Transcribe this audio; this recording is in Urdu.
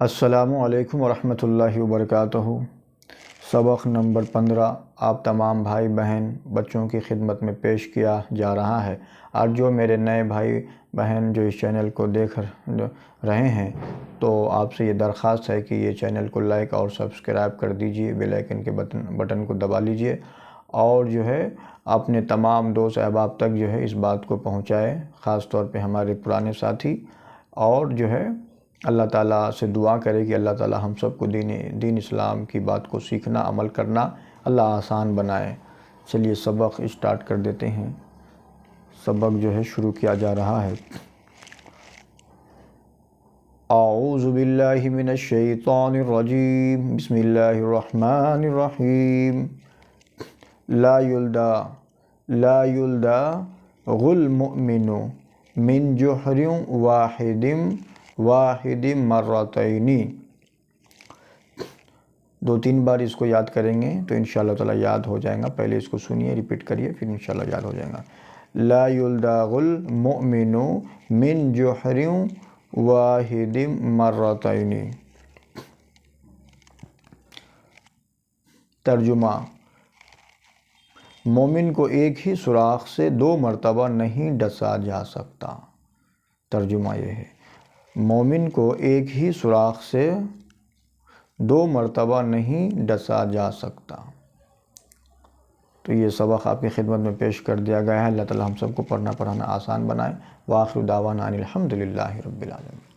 السلام علیکم ورحمۃ اللہ وبرکاتہ۔ سبق نمبر 15 آپ تمام بھائی بہن بچوں کی خدمت میں پیش کیا جا رہا ہے۔ اور جو میرے نئے بھائی بہن جو اس چینل کو دیکھ رہے ہیں تو آپ سے یہ درخواست ہے کہ یہ چینل کو لائک اور سبسکرائب کر دیجئے، بیل آئیکن کے بٹن کو دبا لیجئے، اور جو ہے اپنے تمام دوست احباب تک جو ہے اس بات کو پہنچائے، خاص طور پہ ہمارے پرانے ساتھی، اور جو ہے اللہ تعالیٰ سے دعا کرے کہ اللہ تعالیٰ ہم سب کو دین اسلام کی بات کو سیکھنا، عمل کرنا اللہ آسان بنائے۔ چلیے سبق اسٹارٹ کر دیتے ہیں۔ سبق جو ہے شروع کیا جا رہا ہے۔ اعوذ باللہ من الشیطان الرجیم، بسم اللہ الرحمن الرحیم۔ لا یلدغ المؤمن من جحر واحد مرتين۔ 2-3 بار اس کو یاد کریں گے تو انشاءاللہ تعالیٰ یاد ہو جائے گا۔ پہلے اس کو سنیے، ریپیٹ کریے، پھر انشاءاللہ یاد ہو جائے گا۔ لا یلدغ المؤمن من جحر واحد مرتين۔ ترجمہ: مومن کو ایک ہی سوراخ سے 2 مرتبہ نہیں ڈسا جا سکتا۔ ترجمہ یہ ہے، مومن کو ایک ہی سوراخ سے 2 مرتبہ نہیں ڈسا جا سکتا۔ تو یہ سبق آپ کی خدمت میں پیش کر دیا گیا ہے۔ اللہ تعالیٰ ہم سب کو پڑھنا پڑھانا آسان بنائے۔ وآخر دعوانا ان الحمدللہ رب العالمین۔